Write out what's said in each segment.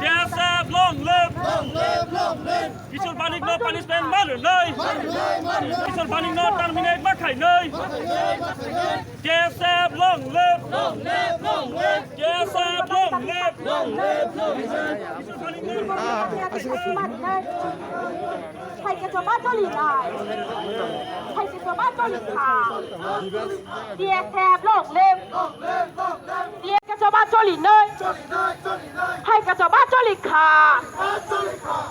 TSF long live Kishore Banik no punishment murder nơi Kishore Banik no terminate makai nơi TSF long live TSF long live Kishore Banik no ใครจะชาวบ้านก็หลีกได้ใครจะชาวบ้านก็หลีกทางเดียแคบโลกเล็บเดียกับชาวบ้านก็หลีกเนยให้กับชาวบ้านก็หลีกขา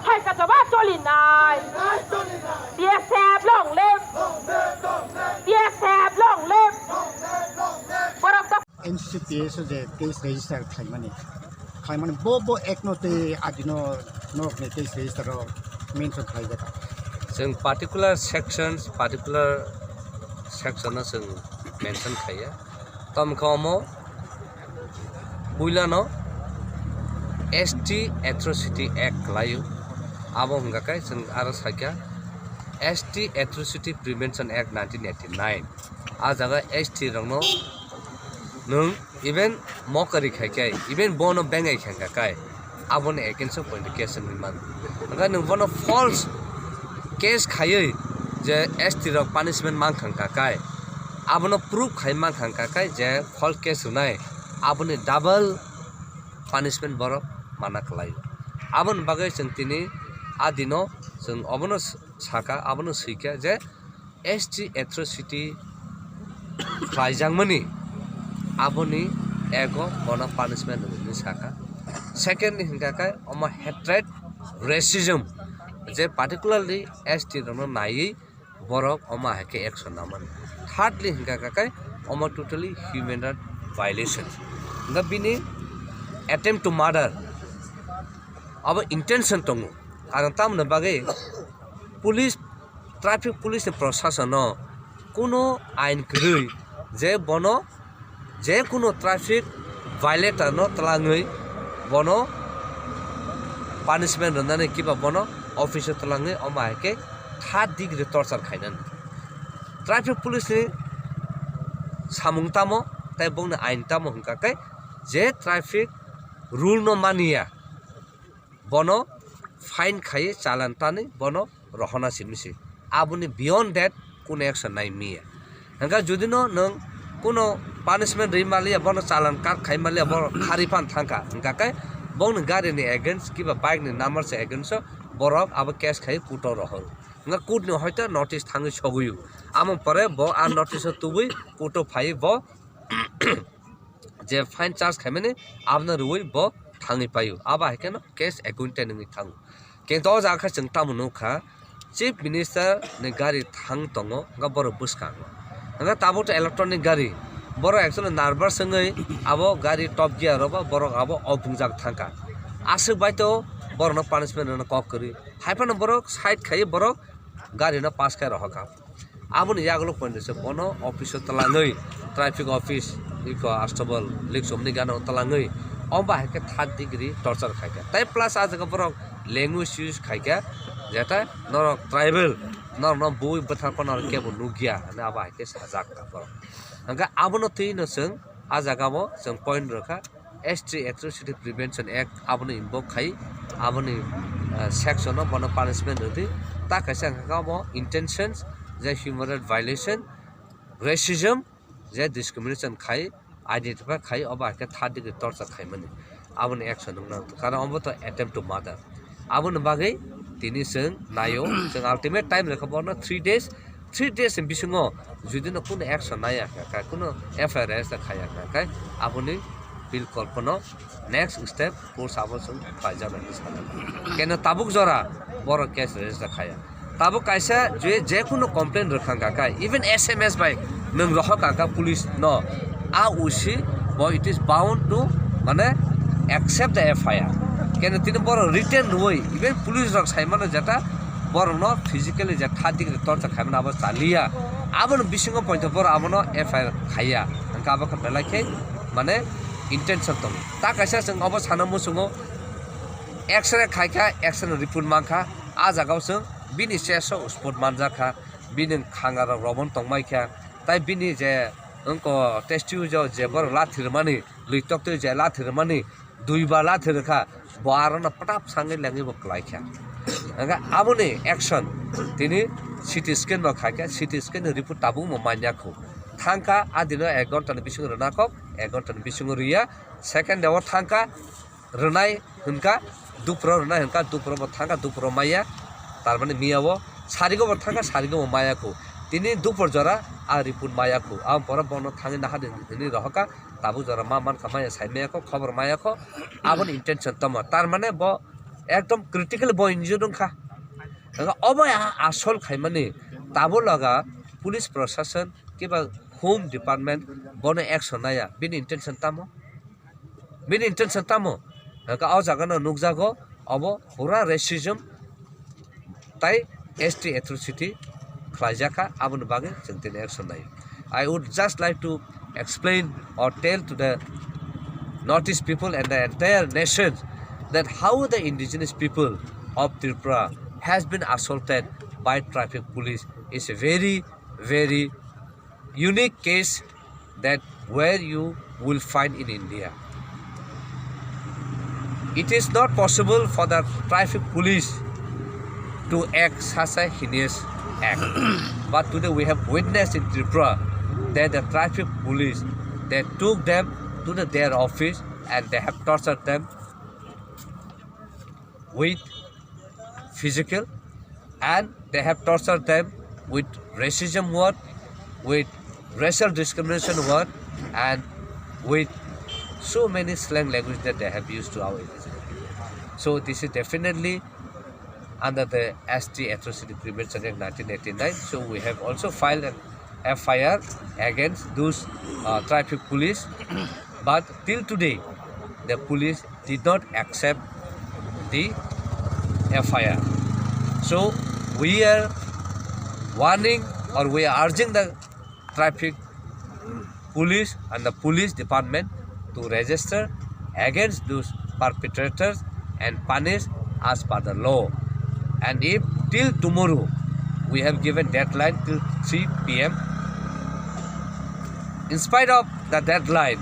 ให้กับชาวบ้านก็หลีกนายเดียแคบโลกเล็บเดียแคบโลกเล็บบรมต NCPS je case register khai mani bo ekno te adino nok ne case register mention khai jata जों particular section जों mention खाया तम खमो पुइलानो ST atrocity act लायो आबो हंगाकाय जों आरो Saika ST atrocity prevention act 1989 आ जागा ST रंगनो नों इवेन मकरी खायकाय इवेन बोनो बेंगाय खायकाय आबोने एगेन्स्ट पॉइंट केस निमान हंगा नों बोनो फॉल्स केस खायै जे ST र पनिशमेंट मांगखांकाय आबोनो प्रूफ खाय मांगखांकाय जे फॉल्स केस हुनाय आबोने डबल पनिशमेंट बर माना खलाय आबोन बागै जों तिनि आदिनो जों अबोनो साका आबोनो सैका जे ST atrocity खायजांमनि आबोनि एगो बोनो पनिशमेंट नि साका सेकेंड हिंगाकाय अमा हेट्रेड रेसिज्म जे पार्टिकुलरली ST रनो नायै बरक अमा हेके एक्शन नामन थार्डली हिंगाकाय अमा टोटली ह्यूमन राइट वायलेशन दा बिनि अटेम्प्ट टू मर्डर अब इंटेंशन दङो कारण तामनो बागै पुलिस ट्रैफिक पुलिस प्रशासन कोनो आइन गै जे बनो जे कोनो ट्रैफिक वायलेटर न तलाङै बनो पनिशमेंट होनानै किबा बनो ऑफिसर तलाङै अमा हेके 3 डिग्री टर्चर खाइनन ट्रैफिक पुलिस नि सामुं तामो ताइ बंनो आइन तामो हंकाकै जे ट्रैफिक रूल न मानिया बनो फाइन खाइ चालान तानै बनो रहना सिमसि आबुनि बियॉन्ड दैट कोन एक्शन नाइ मिया हंका जुदिनो नों कोनो पनिशमेंट रिमालिया बनो चालान काट खाइ मालिया बनो खारिफान थांका हंकाकै बंनो गारिनि एगेन्स्ट किबा बाइक नि नम्बर से एगेन्स्ट बरक अब केस खाइ कुटो रहल nga kut ni hoita notice thangi soguyu amo pore bo a notice tubui kuto phai bo je fine charge khamene abna ruoi bo thangi payu aba hekeno case accountant ni thang ke to ja kha chungta munu kha chief minister ni gari thang tongo nga bor buska nga tabo to electronic gari boro actually nervous sangai abo gari top gear roba boro abo opungjak thangka asuk bai to boro no punishment no kok kari haipan boro side khai boro गाड़ी न पास खाय रहका आबुन यागलो point से बनो office तलाङै traffic office eco अस्टबल लिक सोमनि गानो तलाङै अबा हेके 3 degree torture खायका ताइ plus आज का बरो लैंग्वेज यूज खायका जेता न ट्राइबल न बुइ बथा कोन के नुगिया ने आबा हेके साजाक का बरो हंगा आबुन थिन जों आजागाबो जों पॉइंट रखा ST atrocity prevention act आबुन इनवॉक खाइ आबुन सेक्शन बनो पनिशमेंट होदि ता कैसे गामो इंटेंशंस जे ह्यूमन राइट वायलेशन रेसिज्म जे डिस्क्रिमिनेशन खाइ आइडेंटिफाई खाइ अबा के 3 डिग्री टर्चर खाइ माने आबुन एक्शन न कारण अब तो अटेम्प्ट टू मर्डर आबुन बागै तिनि जों नायो जों अल्टीमेट टाइम रखबो 3 days in बिसंगो जुदि न कुन एक्शन नाया का कुन एफआरएस खाया का आबुनि बिल कल्पना नेक्स्ट स्टेप कोर्स आवश्यक फाइजा बनिसना केन ताबुक जरा बर केस रेजिस्टर खाया ताबुक कैसा जे कुनो कंप्लेंट रखांगा का इवन SMS बाय नों रह का पुलिस न आ उसी बो इट इज बाउंड टू माने एक्सेप्ट द FIR केन तिन बर रिटर्न होय इवन पुलिस रख साइमन जटा बर न फिजिकली जे 3 डिग्री टर्चर खाइमन अब चालिया आबन बिसिंग पॉइंट बर आबन FIR खाया हंका अब बेलाखे माने इंटेंशन तो ता कैसा जों अब सानमु सुङो एक्सरे खायखा एक्शन रिपोर्ट मांखा आ जागाव जों बिनि सेसो स्पॉट मानजाखा बिनि खांगार रबन तंमाइखा ताइ बिनि जे अंको टेस्टिउ जो जे बर लाथिर माने लुइतक तो जे लाथिर माने duibala thirkha boarana patap sangai langi bo klaikha anga abone action tini CT scan ma khakha CT scan report tabu mo manya kho thangka adino 1 ghonta ni bising rona kok 1 ghonta ni bising riya second daw thangka ronai hunka dupro rona hunka dupro bo thangka dupro maya tar mane miyawo sarigo bo thangka sarigo mo maya kho tini dupor jora a report maya kho am pora bono thangi na hade ni rohaka tabu jora man kamaya sai maya kho khobor maya kho abon intention tama tar mane bo ekdom critical bo injury kha অবয়া আসল খাইমানে তাবো লাগা police প্রশাসন কিবা home department বনে action নায়া বিনি intention তামো কা আ জাগানো নুকজাগো of পুরা racism তাই এসটি অ্যাট্রোসিটি খাইজাকা আবন বাগে জংতিন অ্যাকশন নাই I would just like to explain or tell to the Northeast people and the entire nation that how the indigenous people of Tripura has been assaulted by traffic police is a very, very unique case that where you will find in India. It is not possible for the traffic police to act such a heinous act. But today we have witnessed in Tripura that the traffic police, they took them to their office and they have tortured them with physical, and they have tortured them with racism word, with racial discrimination word, and with so many slang language that they have used to our indigenous people. So this is definitely under the ST Atrocity Prevention Act 1989. So we have also filed an FIR against those traffic police, but till today the police did not accept the FIR. So we are warning or we are urging the traffic police and the police department to register against those perpetrators and punish as per the law. And if till tomorrow we have given deadline till 3 PM, in spite of the deadline,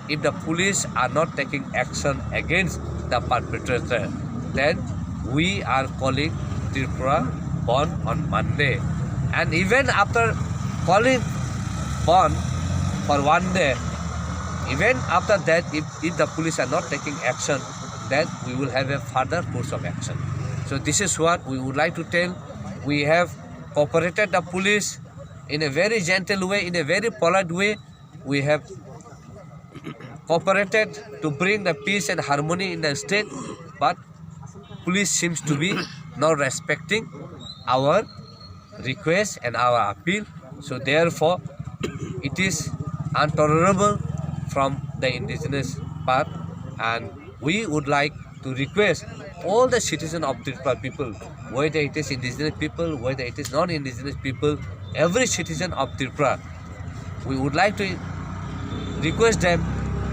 if the police are not taking action against the perpetrator, then we are calling Tripura Bond on Monday. And even after calling bond for 1 day, even after that, if the police are not taking action, then we will have a further course of action. So this is what we would like to tell. We have cooperated the police in a very gentle way, in a very polite way. We have cooperated to bring the peace and harmony in the state, but police seems to be not respecting our request and our appeal. So therefore it is intolerable from the indigenous part, and we would like to request all the citizens of Tripura people, whether it is indigenous people, whether it is non-indigenous people, every citizen of Tripura, we would like to request them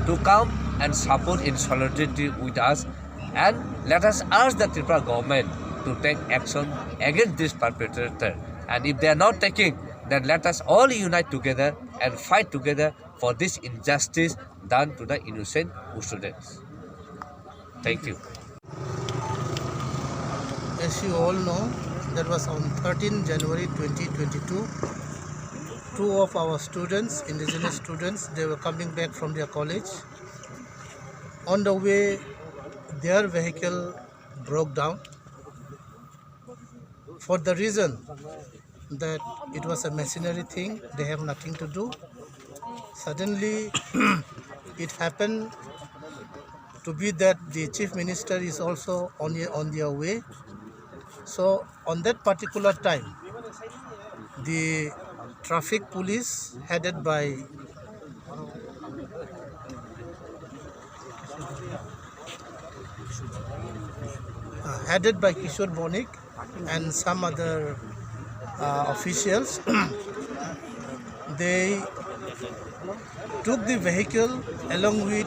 to come and support in solidarity with us, and let us ask the Tripura government to take action against this perpetrator. And if they are not taking, then let us all unite together and fight together for this injustice done to the innocent students. Thank you. As you all know, that was on 13 January 2022. Two of our students, indigenous students, they were coming back from their college. On the way, their vehicle broke down for the reason that it was a machinery thing, they have nothing to do. Suddenly it happened to be that the chief minister is also on their way. So on that particular time, the traffic police headed by Kishore Banik and some other officials, they took the vehicle along with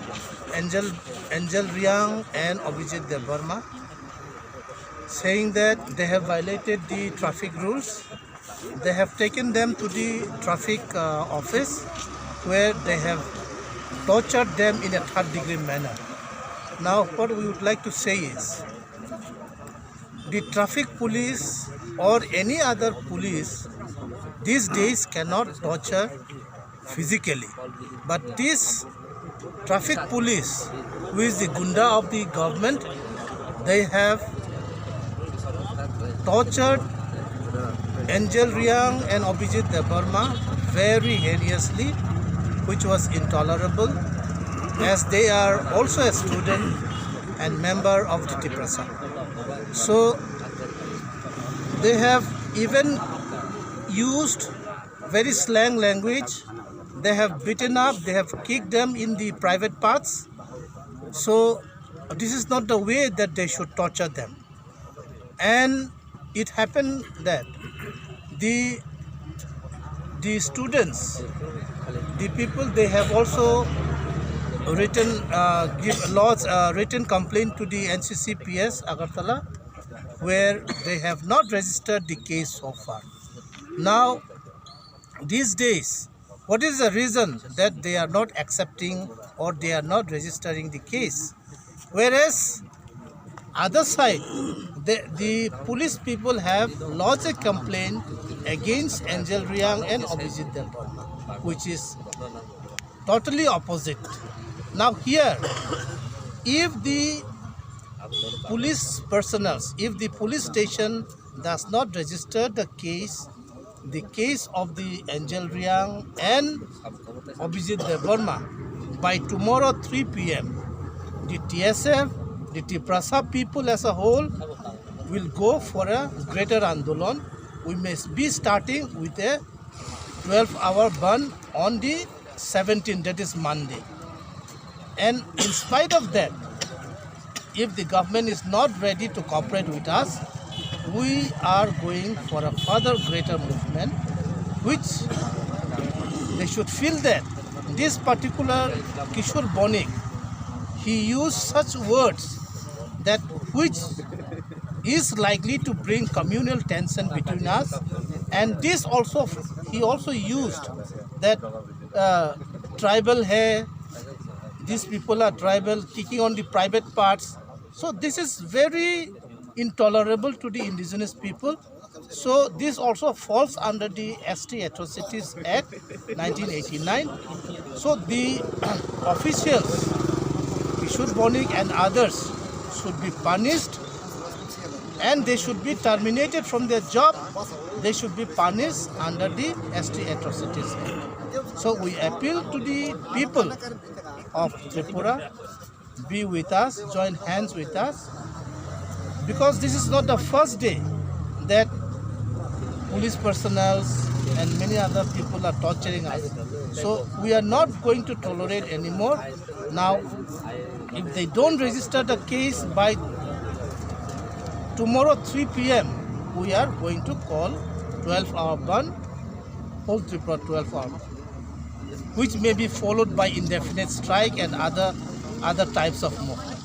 Angel Riang and Abhijit Devarma, saying that they have violated the traffic rules. They have taken them to the traffic office, where they have tortured them in a third-degree manner. Now, what we would like to say is, the traffic police or any other police these days cannot torture physically. But this traffic police, who is the gunda of the government, they have tortured Angel Riang and Abhijit Debarma very heinously, which was intolerable, as they are also a student and member of the Tiprasa. So they have even used very slang language. They have beaten up, they have kicked them in the private parts. So this is not the way that they should torture them. And it happened that the students, the people, they have also written written complaint to the NCCPS Agartala, where they have not registered the case so far. Now, these days, what is the reason that they are not accepting or they are not registering the case? Whereas other side, the police people have lodged a complaint against Angel Riang and Abhijit Debarma, which is totally opposite. Now here, if the police personnel, if the police station does not register the case of the Angel Riang and Abhijit Debarma, by tomorrow 3 p.m., the TSF, the Tiprasa people as a whole will go for a greater Andolan. We may be starting with a 12-hour ban on the 17th, that is Monday. And in spite of that, if the government is not ready to cooperate with us, we are going for a further greater movement, which they should feel that this particular Kishore Banik, he used such words that which is likely to bring communal tension between us, and this also, he also used that tribal hair, these people are tribal, kicking on the private parts. So this is very intolerable to the indigenous people. So this also falls under the ST Atrocities Act 1989. So the officials, Kishore Banik and others, should be punished, and they should be terminated from their job. They should be punished under the ST Atrocities Act. So we appeal to the people of Tripura, be with us, join hands with us, because this is not the first day that police personnel and many other people are torturing us. So we are not going to tolerate anymore. Now, if they don't register the case by tomorrow 3 p.m., we are going to call 12-hour ban, whole Tripura 12-hour ban, which may be followed by indefinite strike and other types of movement.